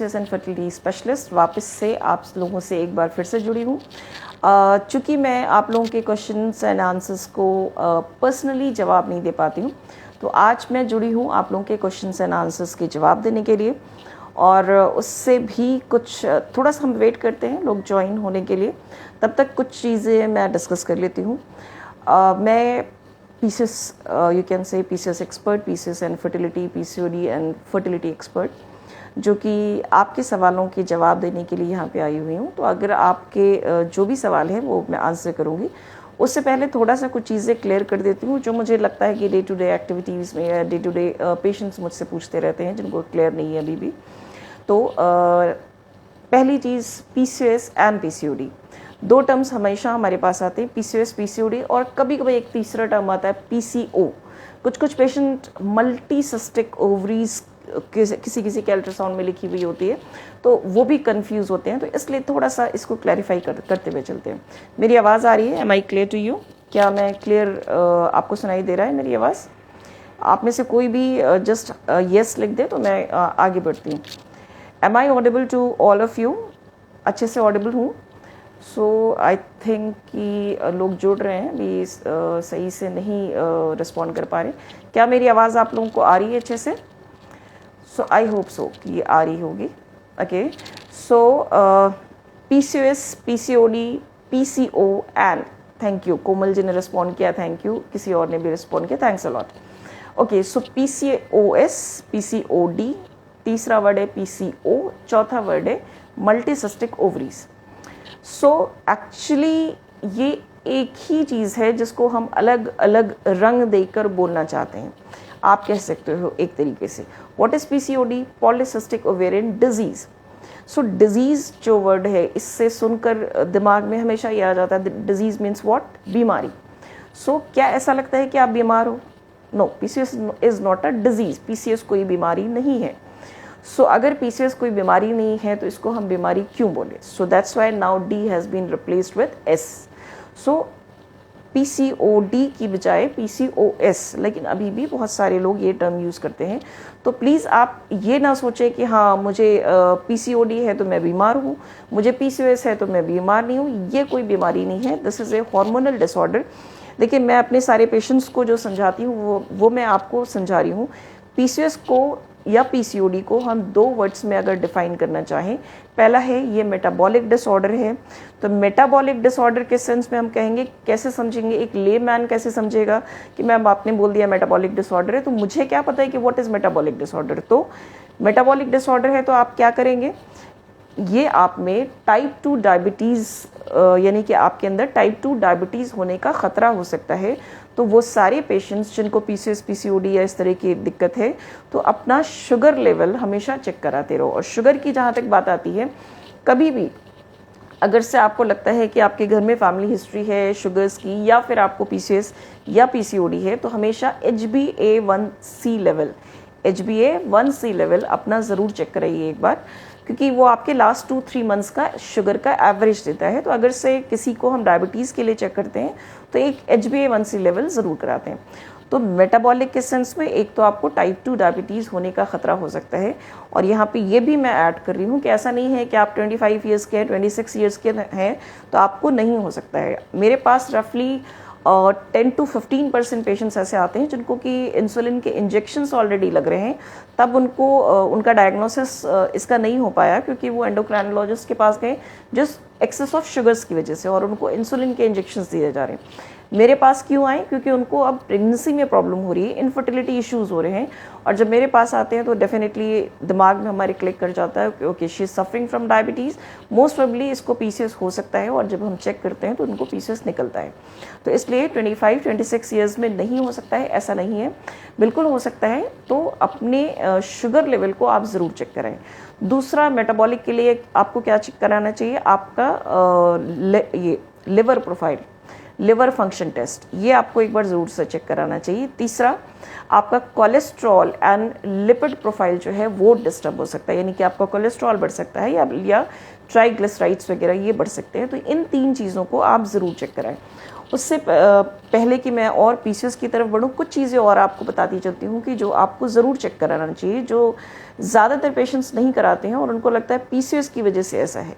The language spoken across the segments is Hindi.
एंड फर्टिलिटी स्पेशलिस्ट वापस से आप लोगों से एक बार फिर से जुड़ी हूँ। चूँकि मैं आप लोगों के क्वेश्चंस एंड आंसर्स को पर्सनली जवाब नहीं दे पाती हूँ, तो आज मैं जुड़ी हूँ आप लोगों के क्वेश्चंस एंड आंसर्स के जवाब देने के लिए। और उससे भी कुछ थोड़ा सा हम वेट करते हैं लोग ज्वाइन होने के लिए, तब तक कुछ चीज़ें मैं डिस्कस कर लेती हूँ। मैं PCS, you can say PCS expert, PCS and fertility, PCOD and fertility expert, जो कि आपके सवालों के जवाब देने के लिए यहाँ पे आई हुई हूँ। तो अगर आपके जो भी सवाल हैं वो मैं आंसर करूँगी। उससे पहले थोड़ा सा कुछ चीज़ें क्लियर कर देती हूँ जो मुझे लगता है कि डे टू डे एक्टिविटीज़ में या डे टू डे पेशेंट्स मुझसे पूछते रहते हैं, जिनको क्लियर नहीं है अभी भी। तो पहली चीज़, पीसीओएस एंड पीसीओडी, दो टर्म्स हमेशा हमारे पास आते हैं, पीसीओएस, पीसीओडी, और कभी कभी एक तीसरा टर्म आता है पीसीओ। कुछ पेशेंट मल्टीसिस्टिक ओवरीज किसी के अल्ट्रासाउंड में लिखी हुई होती है, तो वो भी कंफ्यूज होते हैं। तो इसलिए थोड़ा सा इसको क्लैरिफाई करते हुए चलते हैं। मेरी आवाज़ आ रही है? Am I clear to you? क्या मैं क्लियर, आपको सुनाई दे रहा है मेरी आवाज़? आप में से कोई भी जस्ट येस लिख दे तो मैं आगे बढ़ती हूँ। Am I audible to all of you? अच्छे से ऑडिबल हूँ? सो आई थिंक कि लोग जुड़ रहे हैं भी, सही से नहीं रिस्पॉन्ड कर पा रहे। क्या मेरी आवाज़ आप लोगों को आ रही है अच्छे से? सो आई होप सो कि ये आ रही होगी। Okay, so PCOS, PCOD, PCO and, thank you, Komal ji ने रिस्पॉन्ड किया, थैंक यू। किसी और ने भी रिस्पॉन्ड किया, thanks a lot. Okay, so PCOS, PCOD, तीसरा वर्ड है पीसीओ, चौथा वर्ड है मल्टीसिस्टिक ओवरीज। सो एक्चुअली ये एक ही चीज़ है जिसको हम अलग अलग रंग देकर बोलना चाहते हैं। आप कह सकते हो एक तरीके से, what is PCOD? Polycystic ovarian disease. So disease जो वर्ड है, इससे सुनकर दिमाग में हमेशा ये आ जाता है, डिजीज मीन्स व्हाट? बीमारी। सो क्या ऐसा लगता है कि आप बीमार हो? No, PCOS is not a disease. PCOS कोई बीमारी नहीं है। सो अगर पीसीओएस कोई बीमारी नहीं है तो इसको हम बीमारी क्यों बोले? So that's why now D has been replaced with S. So PCOD की बजाय पीसीओएस, लेकिन अभी भी बहुत सारे लोग ये टर्म यूज़ करते हैं। तो प्लीज़ आप ये ना सोचें कि हाँ मुझे पीसीओडी है तो मैं बीमार हूँ, मुझे पीसीओएस है तो मैं बीमार नहीं हूँ। ये कोई बीमारी नहीं है, this is a hormonal disorder. देखिए, मैं अपने सारे पेशेंट्स को जो समझाती हूँ वो मैं आपको समझा रही हूँ। पीसीओएस को या पीसीओडी को हम दो वर्ड्स में अगर डिफाइन करना चाहें, पहला है ये मेटाबॉलिक डिसऑर्डर है। तो मेटाबॉलिक डिसऑर्डर के सेंस में हम कहेंगे, कैसे समझेंगे? एक ले मैन कैसे समझेगा कि मैम आपने बोल दिया मेटाबॉलिक डिसऑर्डर है तो मुझे क्या पता है कि व्हाट इज मेटाबॉलिक डिसऑर्डर? तो मेटाबॉलिक डिसऑर्डर है तो आप क्या करेंगे? ये आप में टाइप 2 डायबिटीज़, यानी कि आपके अंदर टाइप 2 डायबिटीज़ होने का ख़तरा हो सकता है। तो वो सारे पेशेंट्स जिनको पीसीओएस, पीसीओडी या इस तरह की दिक्कत है, तो अपना शुगर लेवल हमेशा चेक कराते रहो। और शुगर की जहाँ तक बात आती है, कभी भी अगर से आपको लगता है कि आपके घर में फैमिली हिस्ट्री है शुगर्स की, या फिर आपको पीसीओएस या पीसीओडी है, तो हमेशा HbA1c लेवल, HbA1c लेवल अपना ज़रूर चेक कराइए एक बार, क्योंकि वो आपके लास्ट 2-3 मंथ्स का शुगर का एवरेज देता है। तो अगर से किसी को हम डायबिटीज़ के लिए चेक करते हैं तो एक HbA1c लेवल ज़रूर कराते हैं। तो मेटाबॉलिक के सेंस में एक तो आपको टाइप 2 डायबिटीज़ होने का ख़तरा हो सकता है। और यहाँ पे ये भी मैं ऐड कर रही हूँ कि ऐसा नहीं है कि आप 25 ईयर्स के हैं, 26 ईयर्स के हैं तो आपको नहीं हो सकता है। मेरे पास रफली 10 to 15% पेशेंट्स ऐसे आते हैं जिनको कि इंसुलिन के इंजेक्शंस ऑलरेडी लग रहे हैं, तब उनको उनका डायग्नोसिस इसका नहीं हो पाया क्योंकि वो एंडोक्राइनोलॉजिस्ट के पास गए जिस एक्सेस ऑफ शुगर्स की वजह से, और उनको इंसुलिन के इंजेक्शंस दिए जा रहे हैं। मेरे पास क्यों आए? क्योंकि उनको अब प्रेगनेंसी में प्रॉब्लम हो रही है, इनफर्टिलिटी इश्यूज़ हो रहे हैं। और जब मेरे पास आते हैं तो डेफिनेटली दिमाग में हमारे क्लिक कर जाता है कि okay, she is suffering from diabetes, most probably इसको पीसीओएस हो सकता है। और जब हम चेक करते हैं तो उनको पीसीओएस निकलता है। तो इसलिए 25-26 ईयर्स में नहीं हो सकता है, ऐसा नहीं है, बिल्कुल हो सकता है। तो अपने शुगर लेवल को आप ज़रूर चेक कराएं। दूसरा, मेटाबॉलिक के लिए आपको क्या चेक कराना चाहिए? आपका ये liver profile, liver function test, ये आपको एक बार ज़रूर से चेक कराना चाहिए। तीसरा, आपका कोलेस्ट्रॉल एंड लिपिड प्रोफाइल जो है वो डिस्टर्ब हो सकता है, यानी कि आपका कोलेस्ट्रॉल बढ़ सकता है या ट्राइग्लिसराइड्स वगैरह ये बढ़ सकते हैं। तो इन 3 चीज़ों को आप ज़रूर चेक कराएं। उससे पहले कि मैं और पीसीओएस की तरफ बढ़ूँ, कुछ चीज़ें और आपको बताती चलती हूँ कि जो आपको ज़रूर चेक कराना चाहिए, जो ज़्यादातर पेशेंट्स नहीं कराते हैं और उनको लगता है पीसीओएस की वजह से ऐसा है।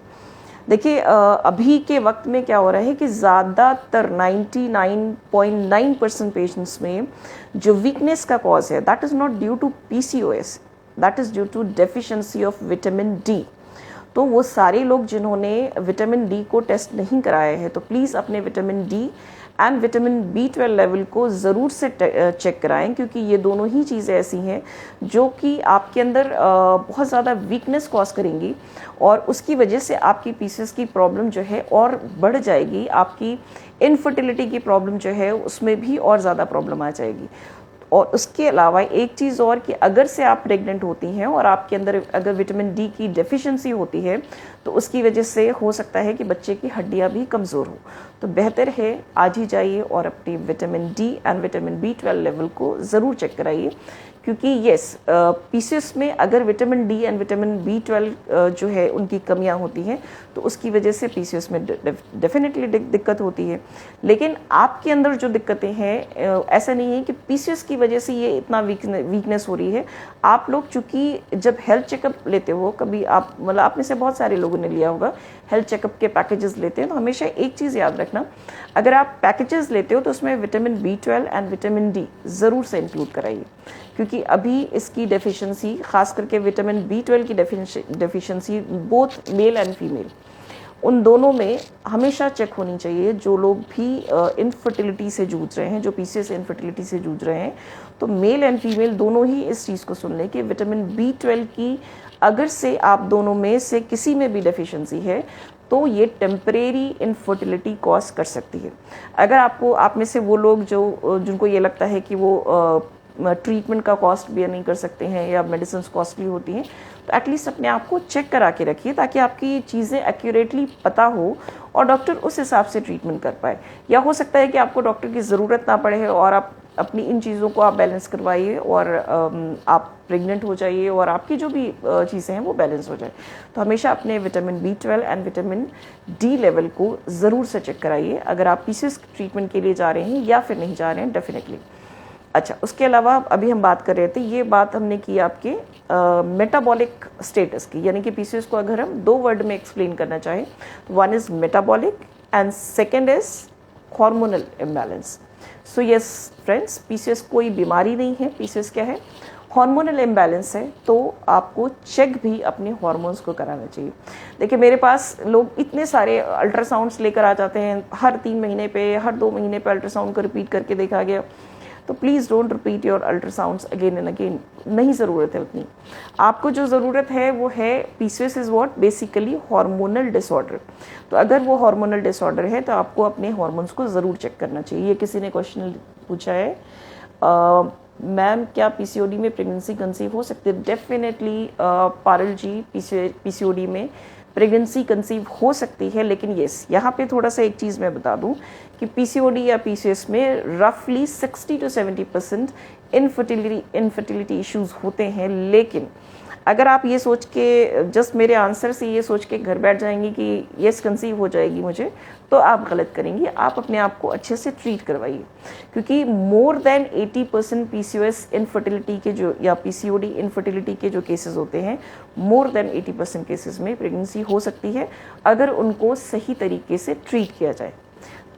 देखिए अभी के वक्त में क्या हो रहा है कि ज़्यादातर 99.9% पेशेंट्स में जो वीकनेस का कॉज है, that is not due to PCOS, that is due to deficiency of vitamin D. तो वो सारे लोग जिन्होंने विटामिन डी को टेस्ट नहीं कराया है, तो प्लीज़ अपने vitamin D and vitamin B12 level को ज़रूर से चेक कराएं, क्योंकि ये दोनों ही चीज़ें ऐसी हैं जो कि आपके अंदर बहुत ज़्यादा वीकनेस कॉज करेंगी और उसकी वजह से आपकी पीसीओएस की प्रॉब्लम जो है और बढ़ जाएगी, आपकी इनफर्टिलिटी की प्रॉब्लम जो है उसमें भी और ज़्यादा प्रॉब्लम आ जाएगी। और उसके अलावा एक चीज़ और कि अगर से आप प्रेग्नेंट होती हैं और आपके अंदर अगर विटामिन डी की डेफिशिएंसी होती है, तो उसकी वजह से हो सकता है कि बच्चे की हड्डियां भी कमज़ोर हो। तो बेहतर है आज ही जाइए और अपनी vitamin D and vitamin B12 level को ज़रूर चेक कराइए, क्योंकि येस पीसीओएस में अगर vitamin D and vitamin B12 जो है उनकी कमियां होती हैं, तो उसकी वजह से पीसीओएस में डेफिनेटली दिक्कत होती है। लेकिन आपके अंदर जो दिक्कतें हैं, ऐसा नहीं है कि पीसीओएस की वजह से ये इतना वीकनेस हो रही है। आप लोग चूँकि जब हेल्थ चेकअप लेते हो, कभी आप मतलब आप में से बहुत सारे लोगों ने लिया होगा, हेल्थ चेकअप के पैकेजेस लेते हैं, तो हमेशा एक चीज़ याद रखना, अगर आप पैकेजेस लेते हो तो उसमें vitamin B12 and vitamin D ज़रूर से इंक्लूड कराइए, क्योंकि अभी इसकी डेफिशिएंसी, खास करके विटामिन B12 की deficiency both male and female, उन दोनों में हमेशा चेक होनी चाहिए। जो लोग भी इनफर्टिलिटी से जूझ रहे हैं, जो पीसीओएस इनफर्टिलिटी से जूझ रहे हैं, तो मेल एंड फीमेल दोनों ही इस चीज़ को सुन लें कि विटामिन B12 की अगर से आप दोनों में से किसी में भी डेफिशिएंसी है, तो ये टेम्परेरी इनफर्टिलिटी कॉज कर सकती है। अगर आप में से वो लोग जिनको ये लगता है कि वो ट्रीटमेंट का कॉस्ट भी नहीं कर सकते हैं या मेडिसिन कॉस्टली होती हैं, तो एटलीस्ट अपने आप को चेक करा के रखिए, ताकि आपकी चीज़ें एक्यूरेटली पता हो और डॉक्टर उस हिसाब से ट्रीटमेंट कर पाए। या हो सकता है कि आपको डॉक्टर की ज़रूरत ना पड़े और आप अपनी इन चीज़ों को आप बैलेंस करवाइए और आप प्रेग्नेंट हो जाइए और आपकी जो भी चीज़ें हैं वो बैलेंस हो जाए। तो हमेशा अपने vitamin B12 and vitamin D level को ज़रूर से चेक कराइए, अगर आप पीसीओएस ट्रीटमेंट के लिए जा रहे हैं या फिर नहीं जा रहे हैं, डेफिनेटली। अच्छा, उसके अलावा अभी हम बात कर रहे थे, ये बात हमने की आपके मेटाबॉलिक स्टेटस की, यानी कि पीसीओएस को अगर हम 2 वर्ड में एक्सप्लेन करना चाहें, तो one is metabolic and second is hormonal imbalance. So yes friends, PCOS कोई बीमारी नहीं है, पीसीओएस क्या है, हार्मोनल इम्बैलेंस है। तो आपको चेक भी अपने हार्मोन्स को कराना चाहिए। देखिए मेरे पास लोग इतने सारे अल्ट्रासाउंड्स लेकर आ जाते हैं, हर 3 महीने पे, हर 2 महीने पे अल्ट्रासाउंड को रिपीट करके देखा गया। तो please don't repeat your ultrasounds again and again, नहीं ज़रूरत है उतनी। आपको जो ज़रूरत है वो है, PCOS is what, basically hormonal disorder. तो अगर वो हार्मोनल डिसऑर्डर है तो आपको अपने हार्मोन्स को ज़रूर चेक करना चाहिए। ये किसी ने क्वेश्चन पूछा है, मैम क्या पीसीओडी में प्रेगनेंसी कंसीव हो सकती है? डेफिनेटली पारुल जी, पीसीओडी में प्रेगनेंसी कंसीव हो सकती है, लेकिन येस, यहाँ पे थोड़ा सा एक चीज़ मैं बता दूँ कि पीसीओडी या पीसीओएस में रफली 60 to 70% इनफर्टिलिटी इश्यूज़ होते हैं। लेकिन अगर आप ये सोच के, जस्ट मेरे आंसर से ये सोच के घर बैठ जाएंगी कि येस कंसीव हो जाएगी मुझे, तो आप गलत करेंगी। आप अपने आप को अच्छे से ट्रीट करवाइए, क्योंकि मोर देन 80% पीसीओएस इनफर्टिलिटी के जो, या पीसीओडी इनफर्टिलिटी के जो केसेस होते हैं, मोर देन 80% केसेस में प्रेगनेंसी हो सकती है अगर उनको सही तरीके से ट्रीट किया जाए।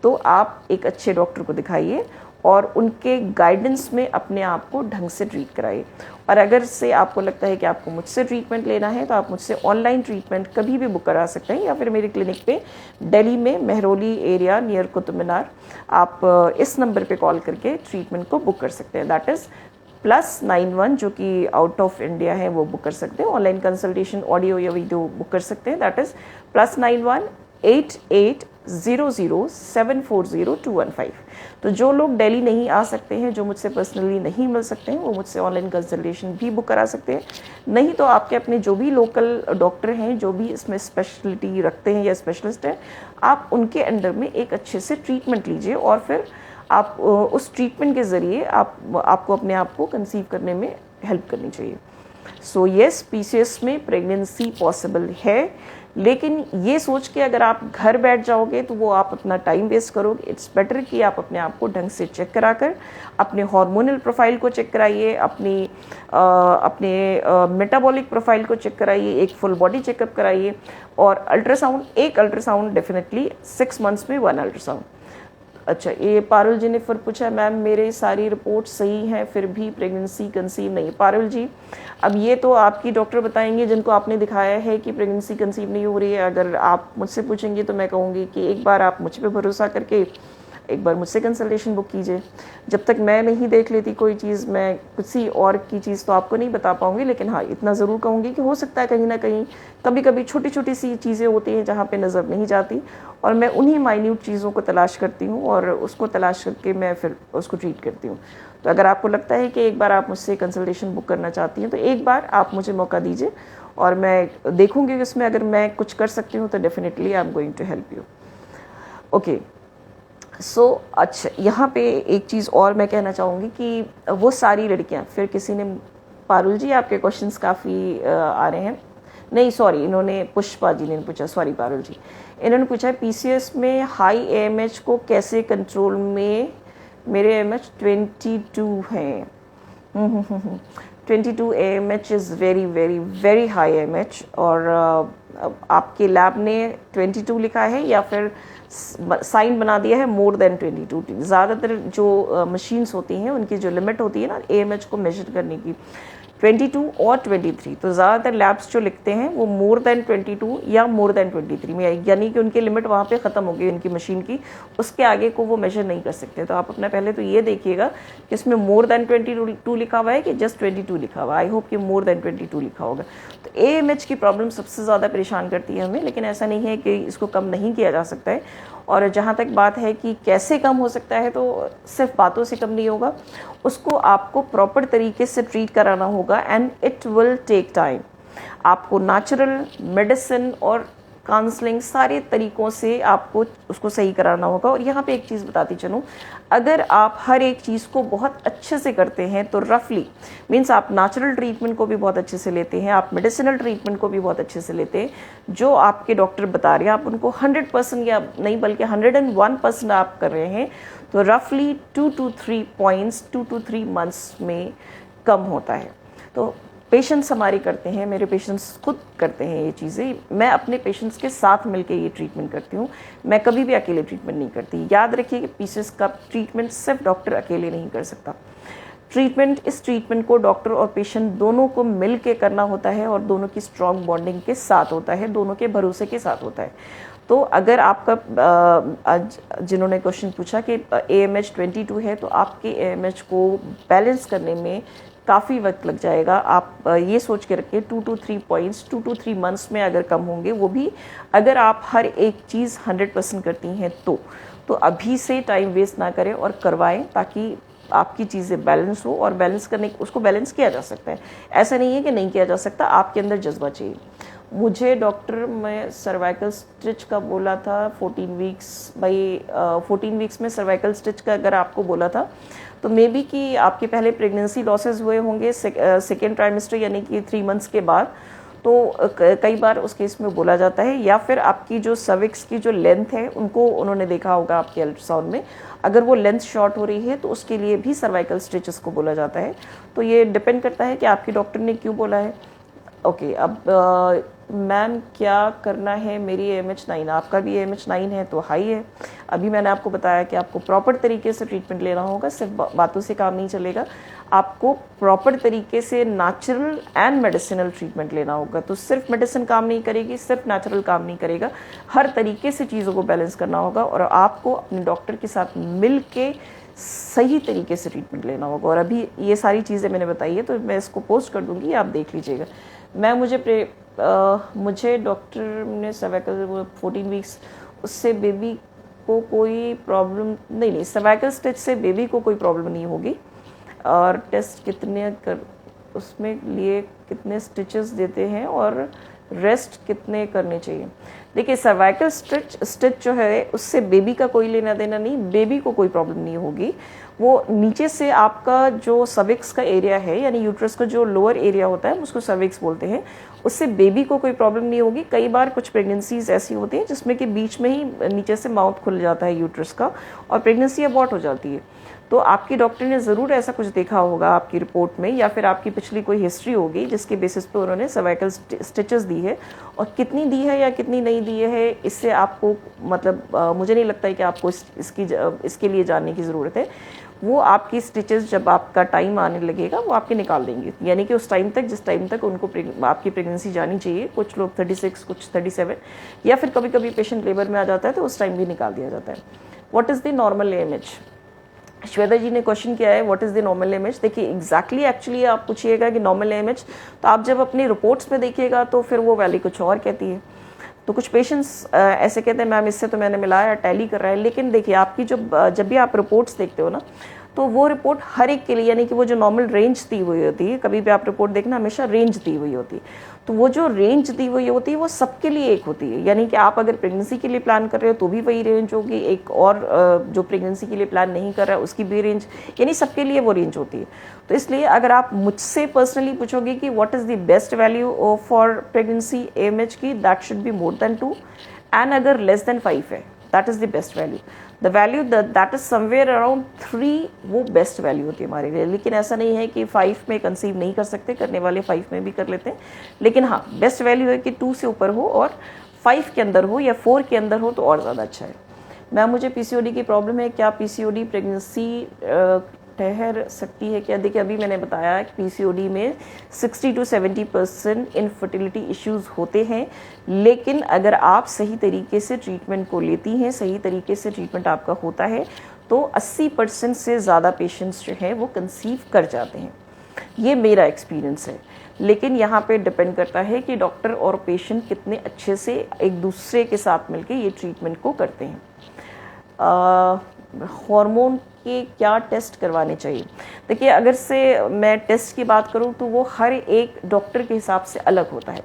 तो आप एक अच्छे डॉक्टर को दिखाइए और उनके गाइडेंस में अपने आप को ढंग से ट्रीट कराइए। और अगर से आपको लगता है कि आपको मुझसे ट्रीटमेंट लेना है, तो आप मुझसे ऑनलाइन ट्रीटमेंट कभी भी बुक करा सकते हैं, या फिर मेरे क्लिनिक पे दिल्ली में मेहरौली एरिया नियर कुतुब मीनार, आप इस नंबर पे कॉल करके ट्रीटमेंट को बुक कर सकते हैं। दैट इज़ +91, जो कि आउट ऑफ इंडिया है, वो बुक कर सकते हैं। ऑनलाइन कंसल्टेशन ऑडियो या वीडियो बुक कर सकते हैं। दैट इज़ +91 8800 740 तो जो लोग दिल्ली नहीं आ सकते हैं, जो मुझसे पर्सनली नहीं मिल सकते हैं, वो मुझसे ऑनलाइन कंसल्टेशन भी बुक करा सकते हैं। नहीं तो आपके अपने जो भी लोकल डॉक्टर हैं, जो भी इसमें स्पेशलिटी रखते हैं या स्पेशलिस्ट हैं, आप उनके अंडर में एक अच्छे से ट्रीटमेंट लीजिए और फिर आप उस ट्रीटमेंट के ज़रिए आपको अपने आप को कंसीव करने में हेल्प करनी चाहिए। सो येस, पीसीओएस में प्रेगनेंसी पॉसिबल है, लेकिन ये सोच के अगर आप घर बैठ जाओगे तो वो आप अपना टाइम वेस्ट करोगे। इट्स बेटर कि आप अपने आप को ढंग से चेक कराकर अपने हार्मोनल प्रोफाइल को चेक कराइए, अपने मेटाबॉलिक प्रोफाइल को चेक कराइए, एक फुल बॉडी चेकअप कराइए, और एक अल्ट्रासाउंड डेफिनेटली 6 मंथ्स में 1 अल्ट्रासाउंड। अच्छा, ये पारुल जी ने फिर पूछा, मैम मेरे सारी रिपोर्ट सही हैं फिर भी प्रेगनेंसी कंसीव नहीं। पारुल जी, अब ये तो आपकी डॉक्टर बताएंगे जिनको आपने दिखाया है कि प्रेगनेंसी कंसीव नहीं हो रही है। अगर आप मुझसे पूछेंगे तो मैं कहूँगी कि एक बार आप मुझ पे भरोसा करके एक बार मुझसे कंसल्टेशन बुक कीजिए। जब तक मैं नहीं देख लेती कोई चीज़, मैं किसी और की चीज़ तो आपको नहीं बता पाऊँगी, लेकिन हाँ इतना ज़रूर कहूँगी कि हो सकता है कहीं ना कहीं कभी कभी छोटी छोटी सी चीज़ें होती हैं जहाँ पे नज़र नहीं जाती, और मैं उन्हीं माइन्यूट चीज़ों को तलाश करती हूँ और उसको तलाश करके मैं फिर उसको ट्रीट करती हूँ। तो अगर आपको लगता है कि एक बार आप मुझसे कंसल्टेशन बुक करना चाहती हैं तो एक बार आप मुझे मौका दीजिए और मैं देखूँगी उसमें अगर मैं कुछ कर सकती हूँ तो definitely I am going to help you. Okay, so अच्छा, यहाँ पे एक चीज़ और मैं कहना चाहूँगी कि वो सारी लड़कियाँ, फिर किसी ने, पारुल जी आपके क्वेश्चंस काफ़ी आ रहे हैं, नहीं सॉरी, इन्होंने पुष्पा जी ने पूछा, सॉरी पारुल जी, इन्होंने पूछा है पीसीएस में हाई एएमएच को कैसे कंट्रोल में, मेरे एएमएच 22 हैं। 22 AMH is very very very high AMH, और आपके लैब ने 22 लिखा है या फिर साइन बना दिया है मोर देन 22। ज़्यादातर जो मशीन्स होती हैं उनकी जो लिमिट होती है ना AMH को मेजर करने की, 22 और 23, तो ज़्यादातर लैब्स जो लिखते हैं वो मोर देन 22 या मोर देन 23 में, यानी कि उनकी लिमिट वहाँ पे ख़त्म हो गई उनकी मशीन की, उसके आगे को वो मेजर नहीं कर सकते। तो आप अपना पहले तो ये देखिएगा कि इसमें मोर देन 22 लिखा हुआ है कि जस्ट 22 लिखा हुआ है। आई होप कि मोर देन 22 लिखा होगा। तो AMH की प्रॉब्लम सबसे ज़्यादा परेशान करती है हमें, लेकिन ऐसा नहीं है कि इसको कम नहीं किया जा सकता है। और जहाँ तक बात है कि कैसे कम हो सकता है, तो सिर्फ बातों से कम नहीं होगा, उसको आपको प्रॉपर तरीके से ट्रीट कराना होगा, and it will take time. आपको नेचुरल मेडिसिन और काउंसलिंग सारे तरीकों से आपको उसको सही कराना होगा। और यहाँ पे एक चीज़ बताती चलूँ, अगर आप हर एक चीज़ को बहुत अच्छे से करते हैं तो रफली मीन्स आप नेचुरल ट्रीटमेंट को भी बहुत अच्छे से लेते हैं, आप मेडिसिनल ट्रीटमेंट को भी बहुत अच्छे से लेते हैं, जो आपके डॉक्टर बता रहे हैं आप उनको 100% या नहीं बल्कि 101% आप कर रहे हैं, तो रफली 2 to 3 पॉइंट्स 2 to 3 मंथ्स में कम होता है। तो पेशेंट्स हमारे करते हैं, मेरे पेशेंट्स खुद करते हैं ये चीज़ें, मैं अपने पेशेंट्स के साथ मिलकर ये ट्रीटमेंट करती हूँ, मैं कभी भी अकेले ट्रीटमेंट नहीं करती। याद रखिए कि पीसीएस का ट्रीटमेंट सिर्फ डॉक्टर अकेले नहीं कर सकता। इस ट्रीटमेंट को डॉक्टर और पेशेंट दोनों को मिल के करना होता है, और दोनों की स्ट्रॉन्ग बॉन्डिंग के साथ होता है, दोनों के भरोसे के साथ होता है। तो अगर आपका जिन्होंने क्वेश्चन पूछा कि AMH 22 है, तो आपके AMH को बैलेंस करने में काफ़ी वक्त लग जाएगा। आप ये सोच के रखिए 2 to 3 पॉइंट्स 2 to 3 मंथ्स में अगर कम होंगे, वो भी अगर आप हर एक चीज़ 100% करती हैं तो अभी से टाइम वेस्ट ना करें और करवाएं, ताकि आपकी चीज़ें बैलेंस हो, और बैलेंस करने उसको बैलेंस किया जा सकता है, ऐसा नहीं है कि नहीं किया जा सकता, आपके अंदर जज्बा चाहिए। मुझे डॉक्टर में सर्वाइकल स्टिच का बोला था 14 वीक्स, भाई 14 वीक्स में सर्वाइकल स्टिच का अगर आपको बोला था तो मे बी कि आपके पहले प्रेगनेंसी लॉसेस हुए होंगे सेकेंड ट्राइमेस्टर यानी कि 3 मंथ्स के बाद, तो कई बार उस केस में बोला जाता है, या फिर आपकी जो सर्विक्स की जो लेंथ है उनको उन्होंने देखा होगा आपके अल्ट्रासाउंड में, अगर वो लेंथ शॉर्ट हो रही है तो उसके लिए भी सर्वाइकल स्टिचेस को बोला जाता है। तो ये डिपेंड करता है कि आपके डॉक्टर ने क्यों बोला है। ओके, अब मैम क्या करना है, मेरी AMH 9, आपका भी AMH 9 है तो हाई है। अभी मैंने आपको बताया कि आपको प्रॉपर तरीके से ट्रीटमेंट लेना होगा, सिर्फ बातों से काम नहीं चलेगा, आपको प्रॉपर तरीके से नेचुरल एंड मेडिसिनल ट्रीटमेंट लेना होगा। तो सिर्फ मेडिसिन काम नहीं करेगी, सिर्फ नेचुरल काम नहीं करेगा, हर तरीके से चीज़ों को बैलेंस करना होगा, और आपको अपने डॉक्टर के साथ मिल के सही तरीके से ट्रीटमेंट लेना होगा। और अभी ये सारी चीज़ें मैंने बताई है, तो मैं इसको पोस्ट कर दूँगी, आप देख लीजिएगा। मुझे डॉक्टर ने सर्वाइकल 14 वीक्स, उससे बेबी को कोई प्रॉब्लम नहीं, सर्वाइकल स्टिच से बेबी को कोई प्रॉब्लम नहीं होगी। और टेस्ट कितने उसमें लिए कितने स्टिचेस देते हैं, और रेस्ट कितने करने चाहिए? देखिए सर्वाइकल स्टिच जो है उससे बेबी का कोई लेना देना नहीं, बेबी को कोई प्रॉब्लम नहीं होगी। वो नीचे से आपका जो सर्विक्स का एरिया है यानी यूट्रस का जो लोअर एरिया होता है उसको सर्विक्स बोलते हैं, उससे बेबी को कोई प्रॉब्लम नहीं होगी। कई बार कुछ प्रेगनेंसीज ऐसी होती हैं जिसमें कि बीच में ही नीचे से माउथ खुल जाता है यूट्रस का और प्रेगनेंसी अबॉर्ट हो जाती है। तो आपकी डॉक्टर ने ज़रूर ऐसा कुछ देखा होगा आपकी रिपोर्ट में, या फिर आपकी पिछली कोई हिस्ट्री होगी जिसके बेसिस पे उन्होंने सर्वाइकल स्टिचेस दी है। और कितनी दी है या कितनी नहीं दी है इससे आपको मतलब मुझे नहीं लगता है कि आपको इसके लिए जानने की ज़रूरत है। वो आपकी स्टिचेस जब आपका टाइम आने लगेगा वो आपके निकाल देंगे, यानी कि उस टाइम तक जिस टाइम तक उनको आपकी प्रेगनेंसी जानी चाहिए, कुछ लोग 36 कुछ 37 या फिर कभी कभी पेशेंट लेबर में आ जाता है तो उस टाइम भी निकाल दिया जाता है। What is the normal image? Shweta ji ने क्वेश्चन किया है what is the normal image. देखिए एग्जैक्टली एक्चुअली आप पूछिएगा कि नॉर्मल इमेज, तो आप जब अपनी रिपोर्ट्स में देखिएगा तो फिर वो वैल्यू कुछ और कहती है। तो कुछ पेशेंट्स ऐसे कहते हैं मैम इससे तो मैंने मिलाया टैली कर रहा है, लेकिन देखिए आपकी जब भी आप रिपोर्ट्स देखते हो ना तो वो रिपोर्ट हर एक के लिए, यानी कि वो जो नॉर्मल रेंज दी हुई होती है, कभी भी आप रिपोर्ट देखना हमेशा रेंज दी हुई होती है, तो वो जो रेंज दी हुई होती है वो सबके लिए एक होती है। यानी कि आप अगर प्रेगनेंसी के लिए प्लान कर रहे हो तो भी वही रेंज होगी, एक और जो प्रेगनेंसी के लिए प्लान नहीं कर रहा है उसकी भी रेंज, यानी सबके लिए वो रेंज होती है। तो इसलिए अगर आप मुझसे पर्सनली पूछोगे कि what is the best value for pregnancy AMH की, that should be more than 2, and अगर लेस देन 5 है that is the best value. The value that is somewhere around 3 वो बेस्ट वैल्यू होती है हमारे लिए। लेकिन ऐसा नहीं है कि 5 में कंसीव नहीं कर सकते, करने वाले 5 में भी कर लेते हैं, लेकिन हाँ बेस्ट वैल्यू है कि 2 से ऊपर हो और 5 के अंदर हो या 4 के अंदर हो तो और ज़्यादा अच्छा है। मैम मुझे PCOD की प्रॉब्लम है, क्या PCOD प्रेगनेंसी ठहर सकती है क्या? देखिए अभी मैंने बताया कि PCOD में 60 to 70% इनफर्टिलिटी इश्यूज होते हैं, लेकिन अगर आप सही तरीके से ट्रीटमेंट को लेती हैं, सही तरीके से ट्रीटमेंट आपका होता है तो 80% से ज़्यादा पेशेंट्स जो हैं वो कंसीव कर जाते हैं। ये मेरा एक्सपीरियंस है, लेकिन यहाँ पे डिपेंड करता है कि डॉक्टर और पेशेंट कितने अच्छे से एक दूसरे के साथ मिलकर ये ट्रीटमेंट को करते हैं। हार्मोन के क्या टेस्ट करवाने चाहिए? देखिए अगर से मैं टेस्ट की बात करूं तो वो हर एक डॉक्टर के हिसाब से अलग होता है।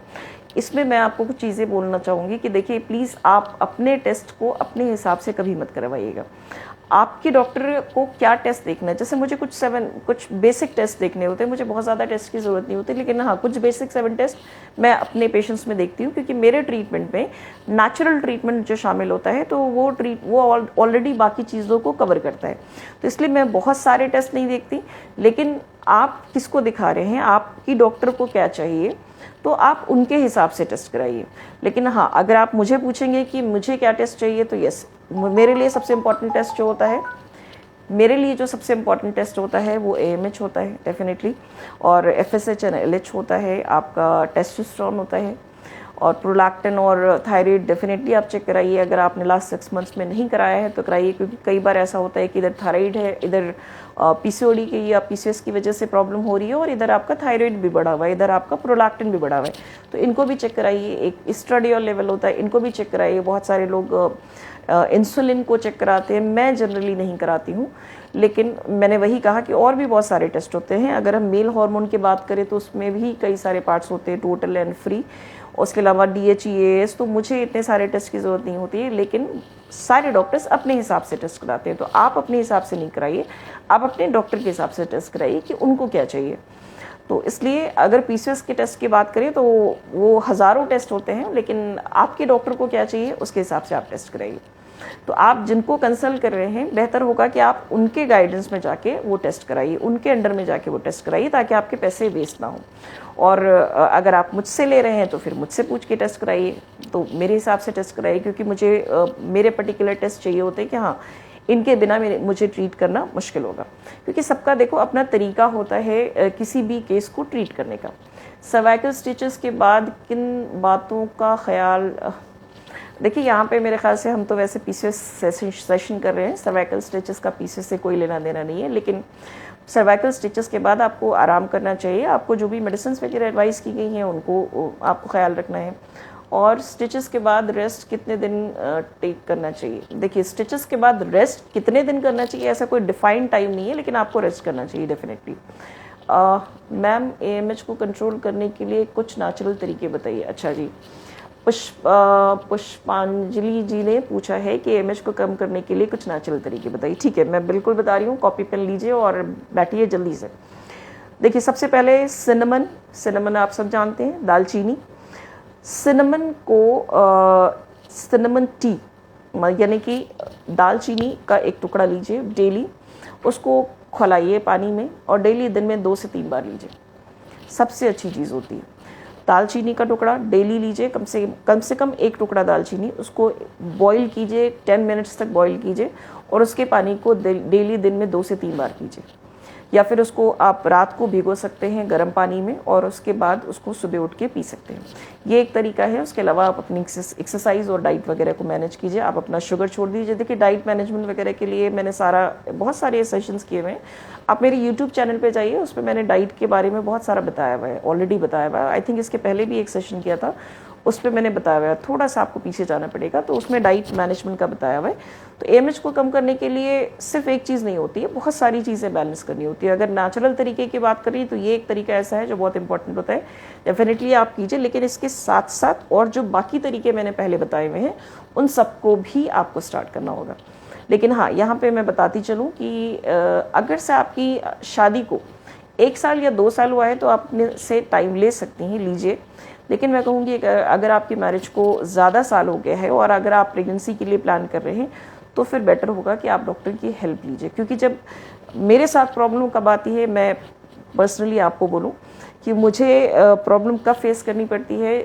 इसमें मैं आपको कुछ चीज़ें बोलना चाहूँगी कि देखिए प्लीज़ आप अपने टेस्ट को अपने हिसाब से कभी मत करवाइएगा। आपके डॉक्टर को क्या टेस्ट देखना है, जैसे मुझे कुछ बेसिक टेस्ट देखने होते हैं, मुझे बहुत ज़्यादा टेस्ट की ज़रूरत नहीं होती, लेकिन हाँ कुछ बेसिक 7 टेस्ट मैं अपने पेशेंट्स में देखती हूँ, क्योंकि मेरे ट्रीटमेंट में नेचुरल ट्रीटमेंट जो शामिल होता है तो वो ऑलरेडी बाकी चीज़ों को कवर करता है। तो इसलिए मैं बहुत सारे टेस्ट नहीं देखती, लेकिन आप किसको दिखा रहे हैं, आपकी डॉक्टर को क्या चाहिए, तो आप उनके हिसाब से टेस्ट कराइए। लेकिन हाँ अगर आप मुझे पूछेंगे कि मुझे क्या टेस्ट चाहिए तो यस, मेरे लिए सबसे इम्पॉर्टेंट टेस्ट जो होता है, मेरे लिए जो सबसे इम्पॉर्टेंट टेस्ट होता है वो AMH होता है डेफिनेटली, और FSH and LH होता है, आपका टेस्टोस्टेरोन होता है, और प्रोलैक्टिन और थायराइड डेफिनेटली आप चेक कराइए। अगर आपने लास्ट 6 मंथ्स में नहीं कराया है तो कराइए, क्योंकि कई बार ऐसा होता है कि इधर थायराइड है, इधर PCOD की या PCOS की वजह से प्रॉब्लम हो रही है, और इधर आपका थायराइड भी बढ़ा हुआ है, इधर आपका प्रोलैक्टिन भी बढ़ा हुआ है, तो इनको भी चेक कराइए। एक एस्ट्राडियोल लेवल होता है, इनको भी चेक कराइए। बहुत सारे लोग इंसुलिन को चेक कराते हैं, मैं जनरली नहीं कराती हूँ, लेकिन मैंने वही कहा कि और भी बहुत सारे टेस्ट होते हैं। अगर हम मेल हार्मोन की बात करें तो उसमें भी कई सारे पार्ट्स होते हैं, टोटल एंड फ्री, उसके अलावा DHEAS, तो मुझे इतने सारे टेस्ट की ज़रूरत नहीं होती है, लेकिन सारे डॉक्टर्स अपने हिसाब से टेस्ट कराते हैं, तो आप अपने हिसाब से नहीं कराइए, आप अपने डॉक्टर के हिसाब से टेस्ट कराइए कि उनको क्या चाहिए। तो इसलिए अगर PCOS के टेस्ट की बात करें तो वो हज़ारों टेस्ट होते हैं, लेकिन आपके डॉक्टर को क्या चाहिए उसके हिसाब से आप टेस्ट कराइए। तो आप जिनको कंसल्ट कर रहे हैं बेहतर होगा कि आप उनके गाइडेंस में जाके वो टेस्ट कराइए, उनके अंडर में जाके वो टेस्ट कराइए, ताकि आपके पैसे वेस्ट ना हो। और अगर आप मुझसे ले रहे हैं तो फिर मुझसे पूछ के टेस्ट कराइए, तो मेरे हिसाब से टेस्ट कराइए, क्योंकि मुझे मेरे पर्टिकुलर टेस्ट चाहिए होते हैं कि हाँ इनके बिना मुझे ट्रीट करना मुश्किल होगा, क्योंकि सबका देखो अपना तरीका होता है किसी भी केस को ट्रीट करने का। सर्वाइकल स्टिचेस के बाद किन बातों का ख्याल, देखिए यहाँ पे मेरे ख्याल से हम तो वैसे PCOS सेशन कर रहे हैं, सर्वाइकल स्टिचेस का PCOS से कोई लेना देना नहीं है, लेकिन सर्वाइकल स्टिचेस के बाद आपको आराम करना चाहिए। आपको जो भी मेडिसिन वगैरह एडवाइस की गई हैं उनको आपको ख्याल रखना है। और स्टिचेस के बाद रेस्ट कितने दिन टेक करना चाहिए? देखिए स्टिचेस के बाद रेस्ट कितने दिन करना चाहिए ऐसा कोई डिफाइंड टाइम नहीं है, लेकिन आपको रेस्ट करना चाहिए डेफिनेटली। मैम एएमएच को कंट्रोल करने के लिए कुछ नेचुरल तरीके बताइए। अच्छा जी, पुष्पांजलि जी ने पूछा है कि एएमएच को कम करने के लिए कुछ नेचुरल तरीके बताइए। ठीक है, मैं बिल्कुल बता रही हूँ, कॉपी पेन लीजिए और बैठिए जल्दी से। देखिए, सबसे पहले सिनेमन आप सब जानते हैं, दालचीनी। सिनेमन टी यानी कि दालचीनी का एक टुकड़ा लीजिए डेली, उसको खौलाइए पानी में और डेली दिन में 2 से 3 बार लीजिए, सबसे अच्छी चीज़ होती है। दालचीनी का टुकड़ा डेली लीजिए, कम से कम एक टुकड़ा दालचीनी, उसको बॉईल कीजिए, 10 मिनट्स तक बॉईल कीजिए और उसके पानी को डेली दिन में 2 से 3 बार कीजिए। या फिर उसको आप रात को भिगो सकते हैं गर्म पानी में और उसके बाद उसको सुबह उठ के पी सकते हैं। ये एक तरीका है। उसके अलावा आप अपनी एक्सरसाइज और डाइट वगैरह को मैनेज कीजिए, आप अपना शुगर छोड़ दीजिए। देखिए, डाइट मैनेजमेंट वगैरह के लिए मैंने बहुत सारे सेशंस किए हुए हैं। आप मेरे यूट्यूब चैनल पे जाइए, उस पर मैंने डाइट के बारे में बहुत सारा बताया हुआ है, ऑलरेडी बताया हुआ है। आई थिंक इसके पहले भी एक सेशन किया था, उस पर मैंने बताया हुआ है। थोड़ा सा आपको पीछे जाना पड़ेगा, तो उसमें डाइट मैनेजमेंट का बताया हुआ है। तो एएमएच को कम करने के लिए सिर्फ एक चीज़ नहीं होती है, बहुत सारी चीज़ें बैलेंस करनी होती है। अगर नेचुरल तरीके की बात करें तो ये एक तरीका ऐसा है जो बहुत इंपॉर्टेंट होता है, डेफिनेटली आप कीजिए। लेकिन इसके साथ साथ और जो बाकी तरीके मैंने पहले बताए हुए हैं, उन सबको भी आपको स्टार्ट करना होगा। लेकिन हाँ, यहाँ पे मैं बताती चलूँ कि अगर से आपकी शादी को 1 साल या 2 साल हुआ है तो आप अपने से टाइम ले सकती हैं, लीजिए। लेकिन मैं कहूँगी अगर आपकी मैरिज को ज़्यादा साल हो गया है और अगर आप प्रेगनेंसी के लिए प्लान कर रहे हैं तो फिर बेटर होगा कि आप डॉक्टर की हेल्प लीजिए। क्योंकि जब मेरे साथ प्रॉब्लम कब आती है, मैं पर्सनली आपको बोलूँ कि मुझे प्रॉब्लम कब फेस करनी पड़ती है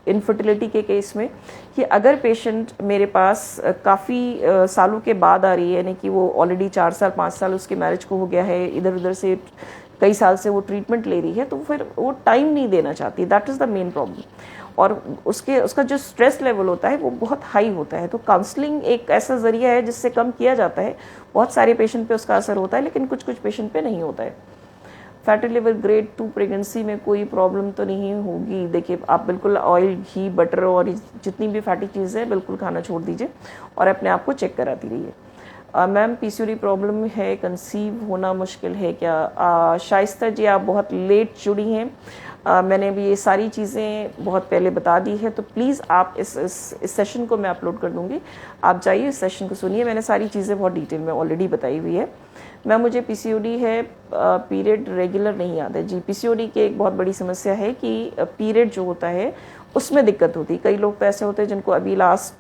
इनफर्टिलिटी के केस में, कि अगर पेशेंट मेरे पास काफ़ी सालों के बाद आ रही है, यानी कि वो ऑलरेडी 4 साल 5 साल उसके मैरिज को हो गया है, इधर उधर से कई साल से वो ट्रीटमेंट ले रही है, तो फिर वो टाइम नहीं देना चाहती। That is the main problem. और उसका जो स्ट्रेस लेवल होता है वो बहुत हाई होता है। तो काउंसलिंग एक ऐसा ज़रिया है जिससे कम किया जाता है। बहुत सारे पेशेंट पे उसका असर होता है, लेकिन कुछ पेशेंट पे नहीं होता है। फैटी लिवर ग्रेड 2 प्रेगनेंसी में कोई प्रॉब्लम तो नहीं होगी। देखिए, आप बिल्कुल ऑयल, घी, बटर और जितनी भी फैटी चीज़ें बिल्कुल खाना छोड़ दीजिए और अपने आप को चेक कराती रहिए। मैम, पीसीओडी प्रॉब्लम है, कंसीव होना मुश्किल है क्या? शाइस्ता जी, आप बहुत लेट जुड़ी हैं। मैंने भी ये सारी चीज़ें बहुत पहले बता दी है, तो प्लीज़ आप इस सेशन को मैं अपलोड कर दूँगी, आप जाइए इस सेशन को सुनिए। मैंने सारी चीज़ें बहुत डिटेल में ऑलरेडी बताई हुई है। मैम, मुझे पीसीओडी है, पीरियड रेगुलर नहीं आता है। जी, पीसीओडी की एक बहुत बड़ी समस्या है कि पीरियड जो होता है उसमें दिक्कत होती है। कई लोग तो ऐसे होते हैं जिनको अभी लास्ट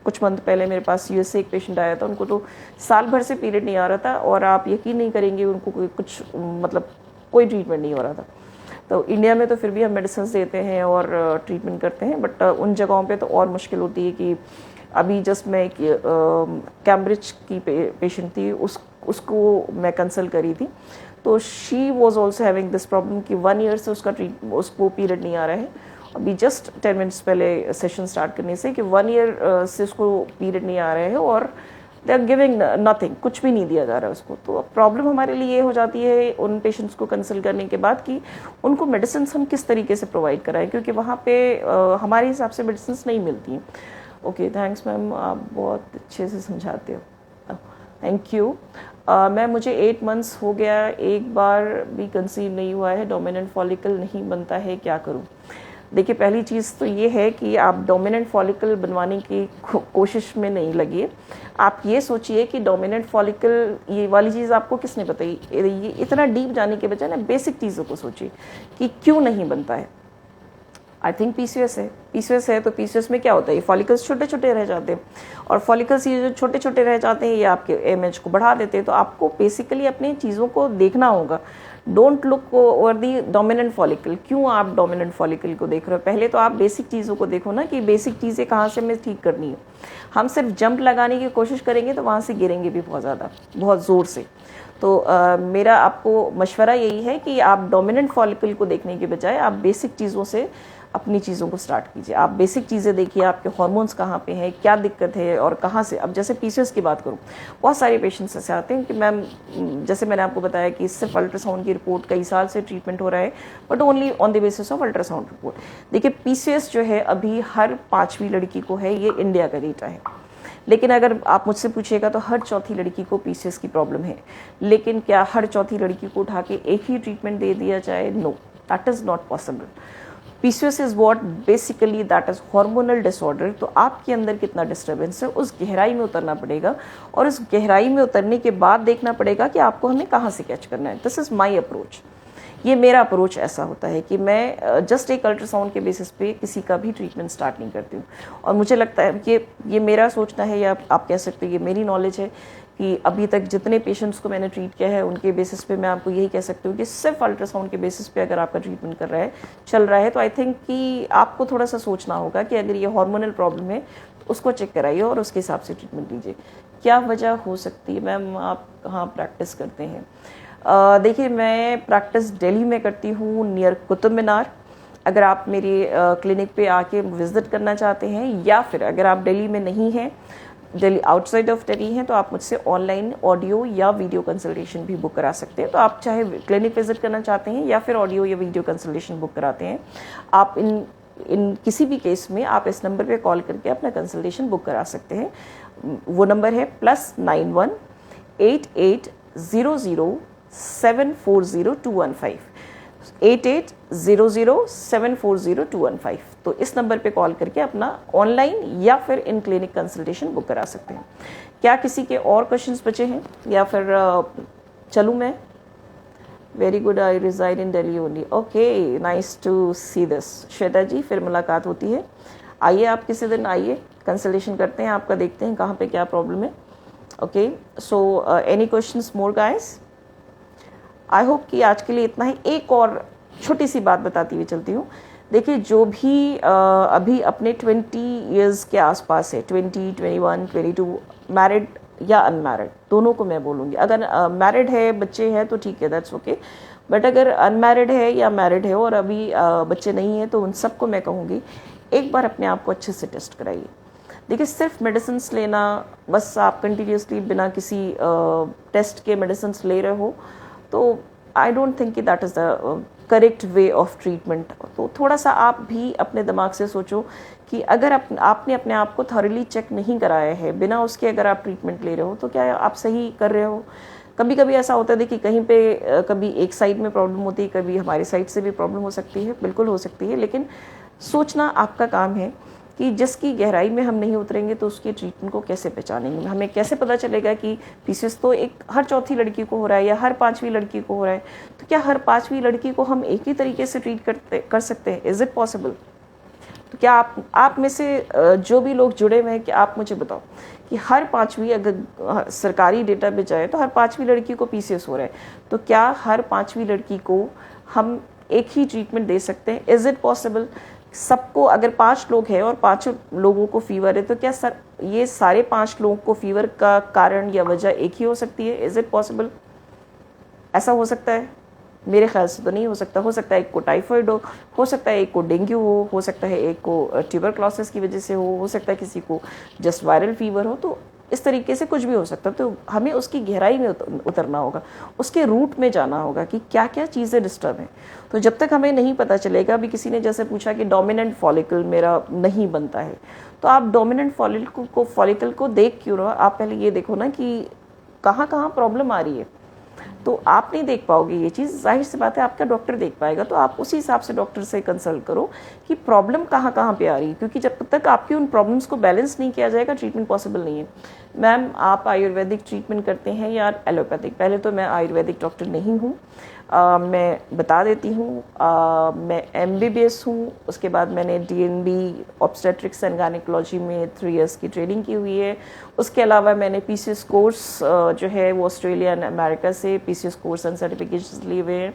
कुछ मंथ पहले मेरे पास यूएस से एक पेशेंट आया था, उनको तो साल भर से पीरियड नहीं आ रहा था और आप यकीन नहीं करेंगे उनको कोई ट्रीटमेंट नहीं हो रहा था। तो इंडिया में तो फिर भी हम मेडिसिन देते हैं और ट्रीटमेंट करते हैं, बट उन जगहों पे तो और मुश्किल होती है। कि अभी जस्ट मैं कैम्ब्रिज की पेशेंट थी, उसको मैं कंसल्ट करी थी, तो she was also having this problem कि 1 ईयर से उसको पीरियड नहीं आ रहा है। अभी जस्ट 10 मिनट्स पहले सेशन स्टार्ट करने से कि 1 ईयर से उसको पीरियड नहीं आ रहा है और दे आर गिविंग नथिंग, कुछ भी नहीं दिया जा रहा है उसको। तो प्रॉब्लम हमारे लिए ये हो जाती है उन पेशेंट्स को कंसल्ट करने के बाद कि उनको मेडिसिन हम किस तरीके से प्रोवाइड कराएं, क्योंकि वहाँ पे हमारे हिसाब से मेडिसिन नहीं मिलती हैं। ओके, थैंक्स मैम, आप बहुत अच्छे से समझाते हो, थैंक यू। मैम, मुझे 8 मंथ्स हो गया, एक बार भी कंसीव नहीं हुआ है, डोमिनेंट फॉलिकल नहीं बनता है, क्या करूँ? देखिए, पहली चीज़ तो ये है कि आप डोमिनेंट फॉलिकल बनवाने की कोशिश में नहीं लगिए। आप ये सोचिए कि डोमिनेंट फॉलिकल ये वाली चीज़ आपको किसने बताई। ये इतना डीप जाने के बजाय ना बेसिक चीज़ों को सोचिए कि क्यों नहीं बनता है। आई थिंक पीसीओएस है तो पीसीओएस में क्या होता है, ये फॉलिकल्स छोटे छोटे रह जाते हैं और फॉलिकल्स ये जो छोटे छोटे रह जाते हैं ये आपके एमएच को बढ़ा देते हैं। तो आपको बेसिकली अपनी चीज़ों को देखना होगा। Don't look over the dominant follicle. क्यों आप डोमिनेंट फॉलिकल को देख रहे हो? पहले तो आप बेसिक चीज़ों को देखो ना कि बेसिक चीज़ें कहाँ से हमें ठीक करनी है। हम सिर्फ जंप लगाने की कोशिश करेंगे तो वहाँ से गिरेंगे भी बहुत ज़्यादा, बहुत ज़ोर से। तो मेरा आपको मशवरा यही है कि आप डोमिनेंट फॉलिकल को देखने के बजाय आप बेसिक चीज़ों से अपनी चीज़ों को स्टार्ट कीजिए। आप बेसिक चीज़ें देखिए, आपके हार्मोन्स कहाँ पे हैं, क्या दिक्कत है और कहाँ से। अब जैसे पीसीओएस की बात करूँ, बहुत सारे पेशेंट्स ऐसे आते हैं कि मैम, जैसे मैंने आपको बताया कि सिर्फ अल्ट्रासाउंड की रिपोर्ट कई साल से ट्रीटमेंट हो रहा है, but only on the basis of ultrasound report. देखिए, पीसीओएस जो है अभी हर 5वीं लड़की को है, ये इंडिया का डेटा है। लेकिन अगर आप मुझसे पूछिएगा तो हर चौथी लड़की को पीसीओएस की प्रॉब्लम है, लेकिन क्या हर चौथी लड़की को उठा के एक ही ट्रीटमेंट दे दिया जाए? No, that is not possible. PCOS is what basically that is hormonal disorder. तो आपके अंदर कितना डिस्टर्बेंस है उस गहराई में उतरना पड़ेगा, और उस गहराई में उतरने के बाद देखना पड़ेगा कि आपको हमें कहाँ से कैच करना है। This is my approach. ये मेरा अप्रोच ऐसा होता है कि मैं जस्ट एक अल्ट्रासाउंड के बेसिस पे किसी का भी ट्रीटमेंट स्टार्ट नहीं करती हूँ। और मुझे लगता है कि ये मेरा सोचना है, या आप कह सकते हैं ये मेरी नॉलेज है, कि अभी तक जितने पेशेंट्स को मैंने ट्रीट किया है उनके बेसिस पे मैं आपको यही कह सकती हूँ कि सिर्फ अल्ट्रासाउंड के बेसिस पे अगर आपका ट्रीटमेंट चल रहा है तो आई थिंक कि आपको थोड़ा सा सोचना होगा कि अगर ये हार्मोनल प्रॉब्लम है तो उसको चेक कराइए और उसके हिसाब से ट्रीटमेंट लीजिए। क्या वजह हो सकती है? मैम आप कहाँ प्रैक्टिस करते हैं? देखिए, मैं प्रैक्टिस दिल्ली में करती हूँ, नियर कुतुब मीनार। अगर आप मेरे क्लिनिक पे आके विजिट करना चाहते हैं, या फिर अगर आप दिल्ली में नहीं हैं, दिल्ली आउटसाइड ऑफ दिल्ली हैं, तो आप मुझसे ऑनलाइन ऑडियो या वीडियो कंसल्टेशन भी बुक करा सकते हैं। तो आप चाहे क्लिनिक विजिट करना चाहते हैं या फिर ऑडियो या वीडियो कंसल्टेशन बुक कराते हैं, आप इन किसी भी केस में आप इस नंबर पे कॉल करके अपना कंसल्टेशन बुक करा सकते हैं। वो नंबर है +91 8800 740 215 तो इस नंबर पे कॉल करके अपना ऑनलाइन या फिर इन क्लिनिक कंसल्टेशन बुक करा सकते हैं। क्या किसी के और क्वेश्चंस बचे हैं, या फिर चलूँ मैं? Very good, I resided in Delhi only. Okay, nice to see this. Shweta ji, फिर मुलाकात होती है। आइए, आप किसी दिन आइए, कंसल्टेशन करते हैं आपका, देखते हैं कहाँ पे क्या प्रॉब्लम है। Okay, so any questions more guys? I hope कि आज के लिए इतना ही। एक और छोटी सी बात बताती हुई चलती हूँ। देखिए, जो भी अभी अपने 20 ईयर्स के आसपास है, 20, 21, 22, मैरिड या अनमैरिड, दोनों को मैं बोलूँगी। अगर मैरिड है, बच्चे हैं तो ठीक है, दैट्स ओके। बट अगर अनमैरिड है या मैरिड है और अभी बच्चे नहीं हैं, तो उन सबको मैं कहूँगी एक बार अपने आप को अच्छे से टेस्ट कराइए। देखिए, सिर्फ मेडिसिन लेना, बस आप कंटिन्यूसली बिना किसी टेस्ट के मेडिसिन ले रहे हो, तो आई डोंट थिंक कि that is the correct way of treatment. तो थोड़ा सा आप भी अपने दिमाग से सोचो कि अगर आपने अपने आप को थॉरली चेक नहीं कराया है, बिना उसके अगर आप ट्रीटमेंट ले रहे हो, तो क्या आप सही कर रहे हो? कभी कभी ऐसा होता है, देखिए, कहीं पे कभी एक साइड में प्रॉब्लम होती है, कभी हमारी साइड से भी प्रॉब्लम हो सकती है, बिल्कुल हो सकती है। लेकिन सोचना आपका काम है कि जिसकी गहराई में हम नहीं उतरेंगे तो उसके ट्रीटमेंट को कैसे पहचानेंगे? हमें कैसे पता चलेगा कि पीसीओएस तो एक हर चौथी लड़की को हो रहा है या हर पांचवी लड़की को हो रहा है? तो क्या हर पांचवी लड़की को हम एक ही तरीके से ट्रीट कर सकते हैं? Is it possible? तो क्या आप में से जो भी लोग जुड़े हुए हैं, कि आप मुझे बताओ कि हर पांचवी, अगर सरकारी डेटा पे जाए तो हर पांचवी लड़की को पीसीओएस हो रहा है, तो क्या हर पांचवी लड़की को हम एक ही ट्रीटमेंट दे सकते हैं? Is it possible? सबको, अगर 5 लोग हैं और 5 लोगों को फीवर है, तो क्या ये सारे 5 लोगों को फीवर का कारण या वजह एक ही हो सकती है? Is it possible? ऐसा हो सकता है? मेरे ख्याल से तो नहीं हो सकता। हो सकता है एक को टाइफाइड हो सकता है एक को डेंगू हो सकता है एक को ट्यूबरक्लोसिस की वजह से हो सकता है किसी को जस्ट वायरल फीवर हो। तो इस तरीके से कुछ भी हो सकता है। तो हमें उसकी गहराई में उतरना होगा, उसके रूट में जाना होगा कि क्या क्या चीज़ें डिस्टर्ब हैं। तो जब तक हमें नहीं पता चलेगा, अभी किसी ने जैसे पूछा कि डोमिनेंट फॉलिकल मेरा नहीं बनता है, तो आप डोमिनेंट फॉलिकल को देख क्यों रहो? आप पहले ये देखो ना कि कहाँ कहाँ प्रॉब्लम आ रही है। तो आप नहीं देख पाओगे ये चीज़, जाहिर सी बात है आपका डॉक्टर देख पाएगा। तो आप उसी हिसाब से डॉक्टर से कंसल्ट करो कि प्रॉब्लम कहाँ कहाँ पे आ रही है, क्योंकि जब तक आपकी उन प्रॉब्लम्स को बैलेंस नहीं किया जाएगा, ट्रीटमेंट पॉसिबल नहीं है। मैम, आप आयुर्वेदिक ट्रीटमेंट करते हैं या एलोपैथिक? पहले तो मैं आयुर्वेदिक डॉक्टर नहीं हूँ, मैं बता देती हूँ। मैं MBBS हूँ, उसके बाद मैंने DNB ऑब्स्टेट्रिक्स एंड गायनेकोलॉजी में 3 इयर्स की ट्रेनिंग की हुई है। उसके अलावा मैंने PCOS कोर्स जो है वो ऑस्ट्रेलिया एंड अमेरिका से PCOS कोर्स एंड सर्टिफिकेशन लिए हुए हैं।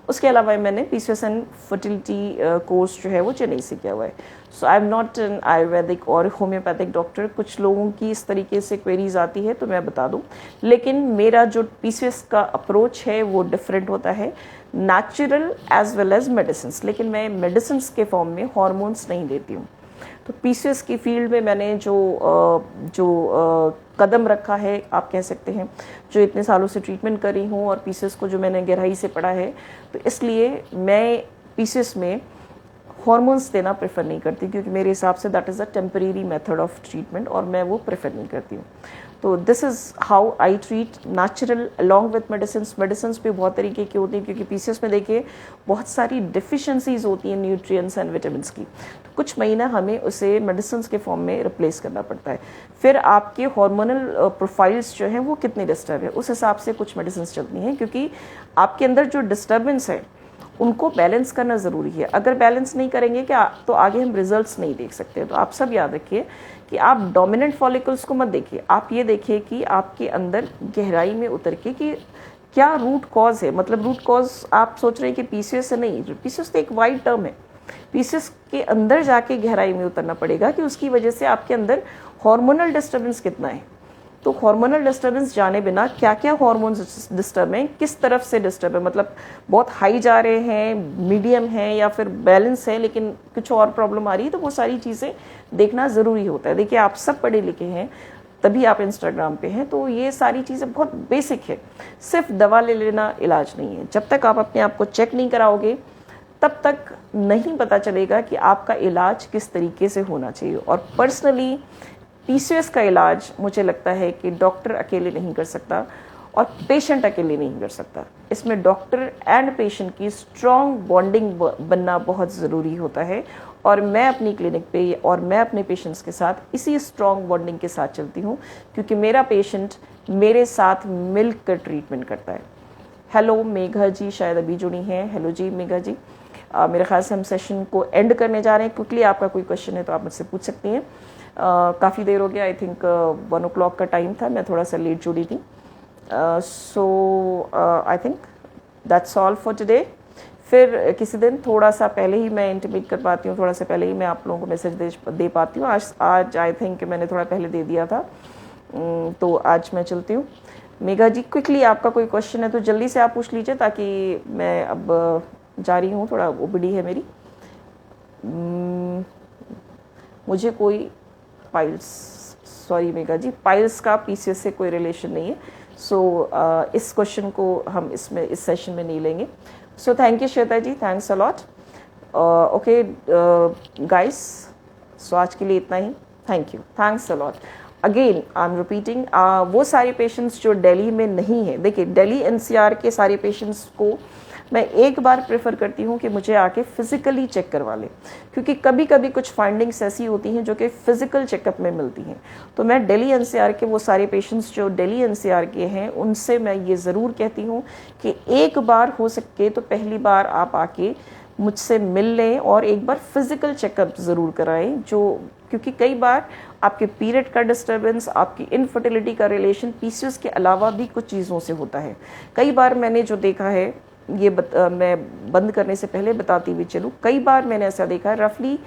उसके अलावा मैंने PCOS एंड फर्टिलिटी कोर्स जो है वो चेन्नई से किया हुआ है। So I am not an Ayurvedic और होम्योपैथिक डॉक्टर। कुछ लोगों की इस तरीके से क्वेरीज आती है तो मैं बता दूं, लेकिन मेरा जो PCOS का अप्रोच है वो डिफरेंट होता है, natural as well as medicine. लेकिन मैं मेडिसिन के फॉर्म में हॉर्मोन्स नहीं देती हूँ। तो PCOS की फील्ड में मैंने जो कदम रखा है, आप कह सकते हैं, जो इतने सालों से ट्रीटमेंट कर रही हूँ और PCOS को जो मैंने गहराई से पढ़ा है, तो इसलिए मैं PCOS में हॉर्मोन्स देना प्रेफर नहीं करती, क्योंकि मेरे हिसाब say that is a temporary method of treatment और मैं वो प्रेफर नहीं करती हूँ। तो this is how I treat natural along with medicine भी बहुत तरीके की होती हैं, क्योंकि पीसीओएस में देखिए बहुत सारी डिफिशिएंसीज होती हैं न्यूट्रिएंट्स एंड विटामिन की। तो कुछ महीना हमें उसे मेडिसिन के फॉर्म में रिप्लेस करना पड़ता है। फिर आपके हार्मोनल प्रोफाइल्स जो हैं वो कितने डिस्टर्ब है, उस हिसाब से कुछ मेडिसिन चलती हैं, क्योंकि आपके अंदर जो डिस्टर्बेंस है उनको बैलेंस करना ज़रूरी है। अगर बैलेंस नहीं करेंगे क्या तो आगे हम रिजल्ट्स नहीं देख सकते। तो आप सब याद रखिए कि आप डोमिनेंट फॉलिकल्स को मत देखिए, आप ये देखिए कि आपके अंदर गहराई में उतर के कि क्या रूट कॉज है। मतलब रूट कॉज आप सोच रहे हैं कि पीसीओएस से नहीं, पीसीओएस तो एक वाइड टर्म है। पीसीओएस के अंदर जाके गहराई में उतरना पड़ेगा कि उसकी वजह से आपके अंदर हार्मोनल डिस्टर्बेंस कितना है। तो हार्मोनल डिस्टर्बेंस जाने बिना क्या क्या हार्मोन्स डिस्टर्ब हैं, किस तरफ से डिस्टर्ब है, मतलब बहुत हाई जा रहे हैं, मीडियम है या फिर बैलेंस है लेकिन कुछ और प्रॉब्लम आ रही है, तो वो सारी चीज़ें देखना ज़रूरी होता है। देखिए आप सब पढ़े लिखे हैं तभी आप इंस्टाग्राम पे हैं, तो ये सारी चीज़ें बहुत बेसिक है। सिर्फ दवा ले लेना इलाज नहीं है। जब तक आप अपने आप को चेक नहीं कराओगे तब तक नहीं पता चलेगा कि आपका इलाज किस तरीके से होना चाहिए। और पर्सनली पीसीओएस का इलाज मुझे लगता है कि डॉक्टर अकेले नहीं कर सकता और पेशेंट अकेले नहीं कर सकता। इसमें डॉक्टर एंड पेशेंट की स्ट्रॉन्ग बॉन्डिंग बनना बहुत ज़रूरी होता है। और मैं अपनी क्लिनिक पे और मैं अपने पेशेंट्स के साथ इसी स्ट्रॉन्ग बॉन्डिंग के साथ चलती हूँ, क्योंकि मेरा पेशेंट मेरे साथ मिलकर ट्रीटमेंट करता है। हेलो मेघा जी शायद अभी जुड़ी हैं। हेलो जी मेघा जी, मेरे ख्याल से हम सेशन को एंड करने जा रहे हैं। क्विकली आपका कोई क्वेश्चन है तो आप मुझसे पूछ सकती हैं। काफ़ी देर हो गया, आई थिंक 1 o'clock का टाइम था, मैं थोड़ा सा लेट जुड़ी थी। So I think that's all for today. फिर किसी दिन थोड़ा सा पहले ही मैं इंटीमेट कर पाती हूँ, थोड़ा सा पहले ही मैं आप लोगों को मैसेज दे पाती हूँ। आज आई थिंक मैंने थोड़ा पहले दे दिया था, तो आज मैं चलती हूँ। मेघा जी क्विकली आपका कोई क्वेश्चन है तो जल्दी से आप पूछ लीजिए, ताकि मैं अब जा रही हूँ, थोड़ा ओपीडी है मेरी। मुझे कोई पाइल्स, सॉरी मेघा जी, पाइल्स का पीसीओएस से कोई रिलेशन नहीं है। सो इस क्वेश्चन को हम इस सेशन में नहीं लेंगे। So thank you Shweta ji, thanks a lot. Okay guys, so आज के लिए इतना ही। Thank you, thanks a lot. Again I am repeating, वो सारे पेशेंट्स जो दिल्ली में नहीं है, देखिए दिल्ली एनसीआर के सारे पेशेंट्स को मैं एक बार प्रेफर करती हूँ कि मुझे आके फिज़िकली चेक करवा लें, क्योंकि कभी कभी कुछ फाइंडिंग्स ऐसी होती हैं जो कि फ़िज़िकल चेकअप में मिलती हैं। तो मैं दिल्ली एनसीआर के वो सारे पेशेंट्स जो दिल्ली एनसीआर के हैं उनसे मैं ये ज़रूर कहती हूँ कि एक बार हो सके तो पहली बार आप आके मुझसे मिल लें और एक बार फिज़िकल चेकअप ज़रूर कराएं। क्योंकि कई बार आपके पीरियड का डिस्टर्बेंस, आपकी इनफर्टिलिटी का रिलेशन पीसीओएस के अलावा भी कुछ चीज़ों से होता है। कई बार मैंने जो देखा है, ये मैं बंद करने से पहले बताती हुई चलूँ, कई बार मैंने ऐसा देखा है, रफली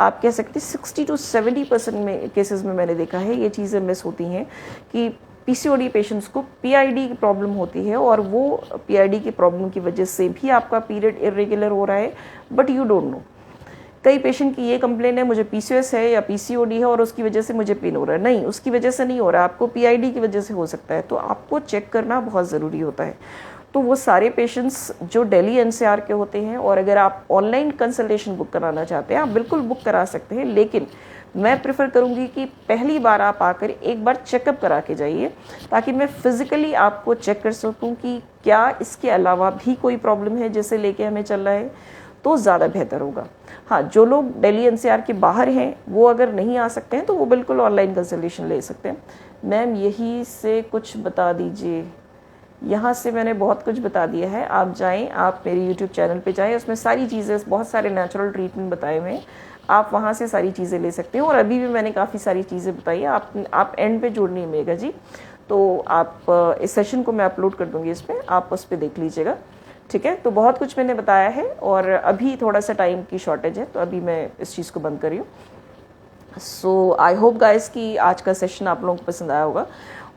आप कह सकते 60 to 70% में केसेस में मैंने देखा है ये चीज़ें मिस होती हैं कि पीसीओडी पेशेंट्स को पीआईडी की प्रॉब्लम होती है और वो पीआईडी की प्रॉब्लम की वजह से भी आपका पीरियड इरेगुलर हो रहा है, बट यू डोंट नो। कई पेशेंट की ये कंप्लेन है मुझे पीसीओएस है या पीसीओडी है और उसकी वजह से मुझे पेन हो रहा है। नहीं, उसकी वजह से नहीं हो रहा, आपको पीआईडी की वजह से हो सकता है। तो आपको चेक करना बहुत ज़रूरी होता है। तो वो सारे पेशेंट्स जो दिल्ली एनसीआर के होते हैं, और अगर आप ऑनलाइन कंसल्टेशन बुक कराना चाहते हैं आप बिल्कुल बुक करा सकते हैं, लेकिन मैं प्रेफर करूंगी कि पहली बार आप आकर एक बार चेकअप करा के जाइए, ताकि मैं फिज़िकली आपको चेक कर सकूं कि क्या इसके अलावा भी कोई प्रॉब्लम है जिसे लेके हमें चल रहा है, तो ज़्यादा बेहतर होगा। हाँ, जो लोग दिल्ली एनसीआर के बाहर हैं वो अगर नहीं आ सकते हैं तो वो बिल्कुल ऑनलाइन कंसल्टेशन ले सकते हैं। मैम यही से कुछ बता दीजिए। यहाँ से मैंने बहुत कुछ बता दिया है, आप जाएं, आप मेरे YouTube चैनल पे जाएं, उसमें सारी चीज़ें, बहुत सारे नेचुरल ट्रीटमेंट बताए हुए हैं, आप वहाँ से सारी चीज़ें ले सकते हैं। और अभी भी मैंने काफ़ी सारी चीज़ें बताई है, आप एंड पे जुड़नी है मेघा जी, तो आप इस सेशन को मैं अपलोड कर दूँगी इस पर, आप उस पर देख लीजिएगा, ठीक है। तो बहुत कुछ मैंने बताया है और अभी थोड़ा सा टाइम की शॉर्टेज है, तो अभी मैं इस चीज़ को बंद कर रही हूँ। सो आई होप गाइस कि आज का सेशन आप लोगों को पसंद आया होगा।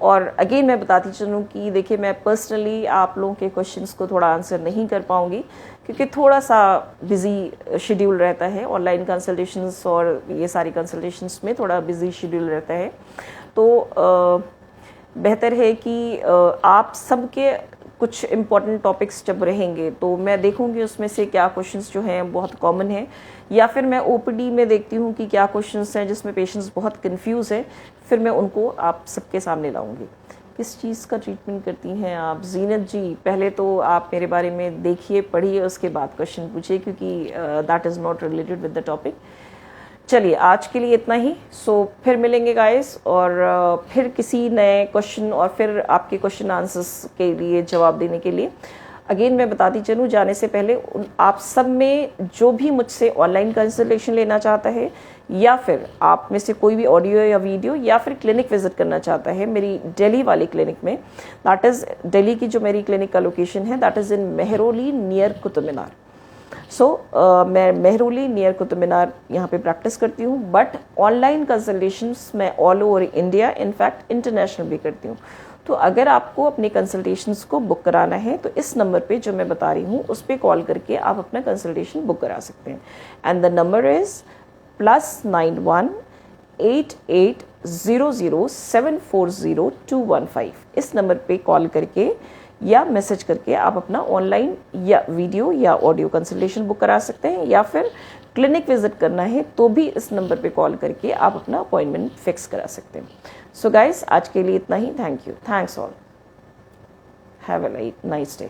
और अगेन मैं बताती चलूँ कि देखिए मैं पर्सनली आप लोगों के क्वेश्चंस को थोड़ा आंसर नहीं कर पाऊँगी, क्योंकि थोड़ा सा बिजी शेड्यूल रहता है, ऑनलाइन कंसल्टेशंस और ये सारी कंसल्टेशंस में थोड़ा बिजी शेड्यूल रहता है। तो बेहतर है कि आप सबके कुछ इम्पॉर्टेंट टॉपिक्स जब रहेंगे तो मैं देखूंगी उसमें से क्या क्वेश्चंस जो हैं बहुत कॉमन हैं, या फिर मैं ओपीडी में देखती हूँ कि क्या क्वेश्चंस हैं जिसमें पेशेंट्स बहुत कंफ्यूज है, फिर मैं उनको आप सबके सामने लाऊंगी। किस चीज़ का ट्रीटमेंट करती हैं आप? जीनत जी, पहले तो आप मेरे बारे में देखिए, पढ़िए, उसके बाद क्वेश्चन पूछिए, क्योंकि that is not related with the topic. चलिए आज के लिए इतना ही। फिर मिलेंगे गाइस, और फिर किसी नए क्वेश्चन और फिर आपके क्वेश्चन आंसर्स के लिए जवाब देने के लिए। अगेन मैं बताती चलूँ जाने से पहले, आप सब में जो भी मुझसे ऑनलाइन कंसल्टेशन लेना चाहता है, या फिर आप में से कोई भी ऑडियो या वीडियो या फिर क्लिनिक विजिट करना चाहता है मेरी दिल्ली वाली क्लिनिक में, दैट इज़ दिल्ली की जो मेरी क्लिनिक का लोकेशन है that is in Mehrauli near Qutub Minar. मैं मेहरौली नियर कुतुब मीनार यहाँ पे प्रैक्टिस करती हूँ, बट ऑनलाइन कंसल्टेशंस मैं all over India, in fact international भी करती हूँ। तो अगर आपको अपने कंसल्टेशंस को बुक कराना है तो इस नंबर पे जो मैं बता रही हूँ उस पर कॉल करके आप अपना कंसल्टेशन बुक करा सकते हैं। And the number is +91 8800740215। इस नंबर पे कॉल करके या मैसेज करके आप अपना ऑनलाइन या वीडियो या ऑडियो कंसल्टेशन बुक करा सकते हैं, या फिर क्लिनिक विजिट करना है तो भी इस नंबर पे कॉल करके आप अपना अपॉइंटमेंट फिक्स करा सकते हैं। सो गाइस, आज के लिए इतना ही। Thank you, thanks all, have a nice day.